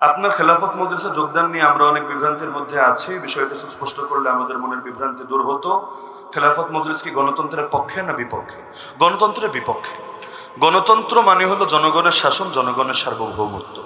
আপনার খেলাফত মজলিসে যোগদান নিয়ে আমরা অনেক বিভ্রান্তির মধ্যে আছি। বিষয়টা সুস্পষ্ট করলে আমাদের মনের বিভ্রান্তি দূর হতো। খেলাফত মজলিস কি গণতন্ত্রের পক্ষে না বিপক্ষে? গণতন্ত্রের বিপক্ষে। গণতন্ত্র মানে হলো জনগণের শাসন, জনগণের সার্বভৌমত্ব।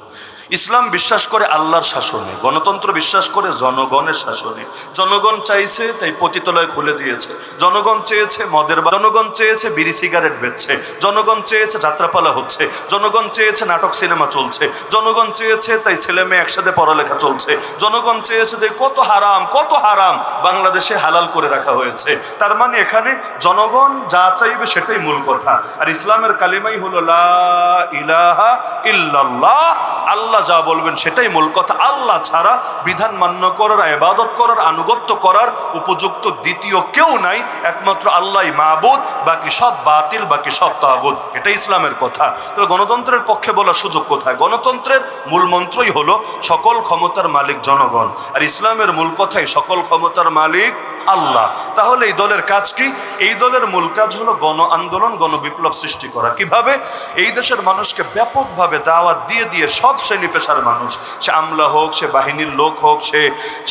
ইসলাম বিশ্বাস করে আল্লাহর শাসনে, গণতন্ত্র বিশ্বাস করে জনগণের শাসনে। জনগণ চাইছে তাই পতিতালয় খুলে দিয়েছে, জনগণ চেয়েছে মদের, জনগণ চেয়েছে বিড়ি সিগারেট বেচছে, জনগণ চেয়েছে যাত্রাপালা হচ্ছে, জনগণ চেয়েছে নাটক সিনেমা চলছে, জনগণ চেয়েছে তাই ছেলে মেয়ে একসাথে পড়ালেখা চলছে, জনগণ চেয়েছে তাই কত হারাম বাংলাদেশে হালাল করে রাখা হয়েছে। তার মানে এখানে জনগণ যা চাইবে সেটাই মূল কথা। আর ইসলামের কালিমাই হলো লা ইলাহা ইল্লাল্লাহ, আল্লাহ যা বলবেন সেটাই মূল কথা। আল্লাহ ছাড়া বিধান মান্য করার, ইবাদত করার, আনুগত্য করার উপযুক্ত দ্বিতীয় কেউ নাই, একমাত্র আল্লাহই মাবুদ, বাকি সব বাতিল, বাকি সব তাগুত। এটা ইসলামের কথা। তো গণতন্ত্রের পক্ষে বলার সুযোগ কোথায়? গণতন্ত্রের মূল মন্ত্রই হলো সকল ক্ষমতার মালিক জনগণ, আর ইসলামের মূল কথাই সকল ক্ষমতার মালিক আল্লাহ। তাহলে এই দলের কাজ কি? এই দলের মূল কাজ হলো গণ আন্দোলন, গণবিপ্লব সৃষ্টি করা। কিভাবে? এই দেশের মানুষকে ব্যাপকভাবে দাওয়াত দিয়ে দিয়ে, সব শ্রেণী পেশার মানুষ, সে আমলা হোক, সে বাহিনীর লোক হোক, সে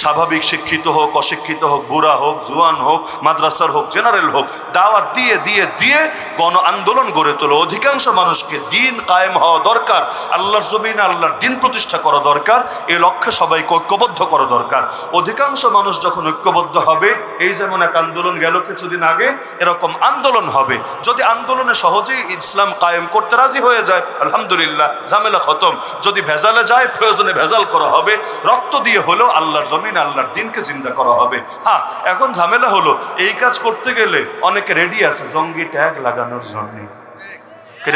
স্বাভাবিক শিক্ষিত হোক, অশিক্ষিত হোক, বুড়া হোক, জুয়ান হোক, মাদ্রাসার হোক, জেনারেল হোক, দাওয়াত দিয়ে দিয়ে দিয়ে গণ আন্দোলন গড়ে তোলো। অধিকাংশ মানুষকে দিন কায়েম হওয়া দরকার, আল্লাহর জমিনে আল্লাহর দিন প্রতিষ্ঠা করা দরকার। এই লক্ষ্যে সবাইকে ঐক্যবদ্ধ করা দরকার। অধিকাংশ মানুষ যখন ঐক্যবদ্ধ হবে, এই যেমন এক আন্দোলন গেল কিছুদিন আগে, এরকম আন্দোলন হবে। যদি আন্দোলনে সহজেই ইসলাম কায়েম করতে রাজি হয়ে যায়, আলহামদুলিল্লাহ, ঝামেলা খতম। যদি ভেজালে যায়, প্রয়োজনে ভেজাল করা হবে, রক্ত দিয়ে হলেও আল্লাহর জমিন আল্লাহর দিনকে জিন্দা করা হবে। হ্যাঁ, এখন ঝামেলা হলো এই কাজ করতে গেলে অনেকে রেডি আছে জঙ্গি ট্যাগ লাগানোর জন্য।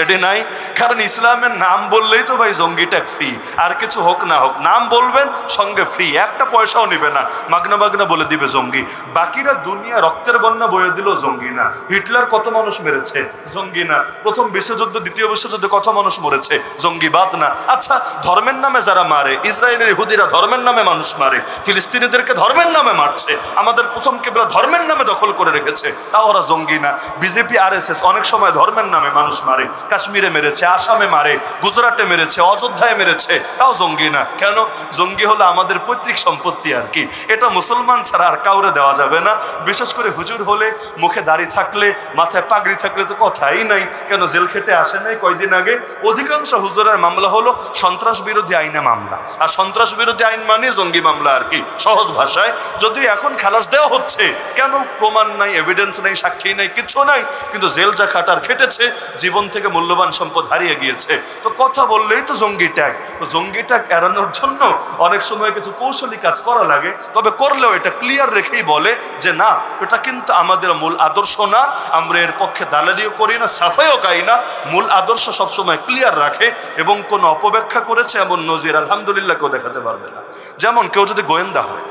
রেডি নাই, কারণ ইসলামের নাম বললেই তো ভাই জঙ্গি ট্যাগ ফ্রি। আর কিছু হোক না হোক, নাম বলবেন সঙ্গে ফ্রি, একটা পয়সাও নিবে না, মাগনা মাগনা বলে দিবে জঙ্গি। বাকিরা দুনিয়া রক্তের বন্যা বয়ে দিল, জঙ্গি না। হিটলার কত মানুষ মেরেছে? জঙ্গি না। প্রথম বিশ্বযুদ্ধ, দ্বিতীয় বিশ্বযুদ্ধে কত মানুষ মরেছে? জঙ্গিবাদ না। আচ্ছা, ধর্মের নামে যারা মারে, ইসরায়েলের ইহুদিরা ধর্মের নামে মানুষ মারে, ফিলিস্তিনিদেরকে ধর্মের নামে মারছে, আমাদের প্রথম কেবলা ধর্মের নামে দখল করে রেখেছে, তাও ওরা জঙ্গি না। বিজেপি RSS অনেক সময় ধর্মের নামে মানুষ মারে, কাশ্মীরে মেরেছে, আসামে মারে, গুজরাটে মেরেছে, অযোধ্যায় মেরেছে, তাও জঙ্গি না। কেন? জঙ্গি হলো আমাদের পৈতৃক সম্পত্তি আর কি, এটা মুসলমান ছাড়া আর কাউরে দেওয়া যাবে না। বিশেষ করে হুজুর হলে, মুখে দাড়ি থাকলে, মাথায় পাগড়ি থাকলে তো কথাই নাই। কেন? জেল খেটে আসে নাই কয়দিন আগে? অধিকাংশ হুজুরের মামলা হলো সন্ত্রাস বিরোধী আইনে মামলা, আর সন্ত্রাস বিরোধী আইন মানে জঙ্গি মামলা আর কি, সহজ ভাষায়। যদি এখন খালাস দেওয়া হচ্ছে, কেন? প্রমাণ নাই, এভিডেন্স নাই, সাক্ষী নাই, কিছু নাই, কিন্তু জেল যা খাটার খেটেছে, জীবন থেকে মূল্যবান সম্পদ হারিয়ে গিয়েছে। তো কথা বললেই তো জঙ্গি ট্যাগ। তো জঙ্গি ট্যাগ এড়ানোর জন্য অনেক সময় কিছু কৌশলী কাজ করা লাগে, তবে করলেও এটা ক্লিয়ার রেখেই বলে যে না, এটা কিন্তু আমাদের মূল আদর্শ না, আমরা এর পক্ষে দালালিও করি না, সাফাইও গাই না। মূল আদর্শ সবসময় ক্লিয়ার রাখে, এবং কোনো অপব্যাখ্যা করেছে এমন নজির আলহামদুলিল্লাহ কেউ দেখাতে পারবে না। যেমন কেউ যদি গোয়েন্দা হয়,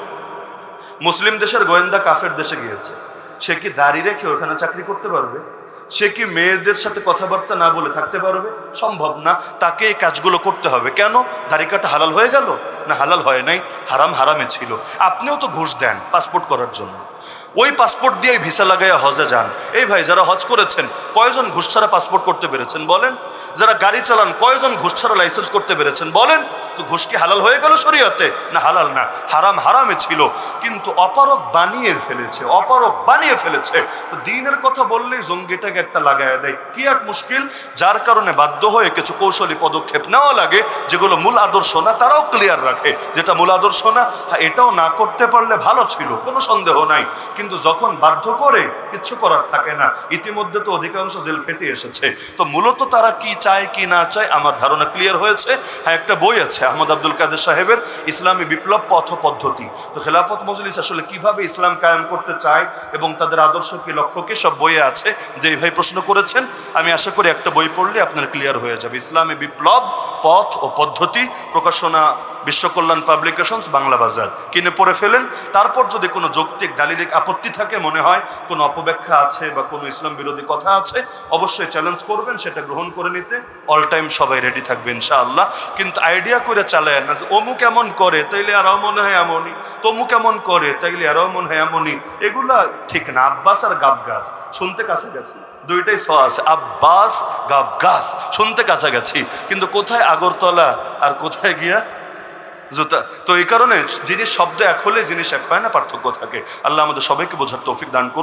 মুসলিম দেশের গোয়েন্দা কাফের দেশে গিয়েছে, সে কি দাড়ি রেখে ওখানে চাকরি করতে পারবে? সে কি মেয়েদের সাথে কথাবার্তা না বলে থাকতে পারবে? সম্ভব না। তাকে এই কাজগুলো করতে হবে। কেন? দাড়ি কাটা হালাল হয়ে গেল না? হালাল হয় নাই, হারাম হারামে ছিল। আপনিও তো ঘুষ দেন পাসপোর্ট করার জন্য, ওই পাসপোর্ট দিয়েই ভিসা লাগাইয়া হজে যান। এই ভাই, যারা হজ করেছেন কয়জন ঘুষ ছাড়া পাসপোর্ট করতে পেরেছেন বলেন? যারা গাড়ি চালান কয়জন ঘুষ ছাড়া লাইসেন্স করতে পেরেছেন বলেন? তো ঘুষ কি হালাল হয়ে গেল শরীয়তে? না, হালাল না, হারাম হারামে ছিল। কিন্তু অপারক বানিয়ে ফেলেছে, অপারক বানিয়ে ফেলেছে। তো দিনের কথা বললেই জঙ্গিটাকে একটা লাগাইয়া দেয়, কি এক মুশকিল। যার কারণে বাধ্য হয়ে কিছু কৌশলী পদক্ষেপ নেওয়া লাগে, যেগুলো মূল আদর্শ না। তারাও ক্লিয়ার রাখে যেটা মূল আদর্শ না, হ্যাঁ এটাও না করতে পারলে ভালো ছিল, কোনো সন্দেহ নাই। কিন্তু যখন বাধ্য করে, কিচ্ছু করার থাকে না। ইতিমধ্যে তো অধিকাংশ জেল খেটে এসেছে। তো মূলত তারা কি চায় কি না চায় আমার ধারণা ক্লিয়ার হয়েছে। হ্যাঁ, একটা বই আছে আহমদ আব্দুল কাদের সাহেবের, ইসলামী বিপ্লব পথ পদ্ধতি। তো খেলাফত মজলিস আসলে কিভাবে ইসলাম কায়েম করতে চায় এবং তাদের আদর্শ কি, লক্ষ্য কি, সব বইয়ে আছে। যে ভাই প্রশ্ন করেছেন, আমি আশা করি একটা বই পড়লে আপনার ক্লিয়ার হয়ে যাবে। ইসলামী বিপ্লব পথ ও পদ্ধতি, প্রকাশনা বিশ্বকল্যাণ পাবলিকেশনস, বাংলা বাজার। কিনে পড়ে ফেলেন। তারপর যদি কোনো যৌক্তিক দালিলিক আপত্তি থাকে, মনে হয় কোনো অপব্যাখ্যা আছে বা কোনো ইসলাম বিরোধী কথা আছে, অবশ্যই চ্যালেঞ্জ করবেন, সেটা গ্রহণ করে নিতে অল টাইম সবাই রেডি থাকবে ইনশাআল্লাহ। কিন্তু আইডিয়া করে চালায় না যে অমুক এমন করে তাইলে আরও মনে হয় এমনই, তমুক এমন করে তাইলে আরও মনে হয় এমনই। এগুলা ঠিক না। আব্বাস আর গাবগাছ শুনতে কাছাকাছি, দুইটাই ছ আছে, আব্বাস গাবগাছ শুনতে কাছাকাছি, কিন্তু কোথায় আগরতলা আর কোথায় গিয়া জুতা। তো এই কারণে জিনিস শব্দ এক হলে জিনিস এক হয় না, পার্থক্য থাকে। আল্লাহ আমাদের সবাইকে বোঝার তৌফিক দান করুন।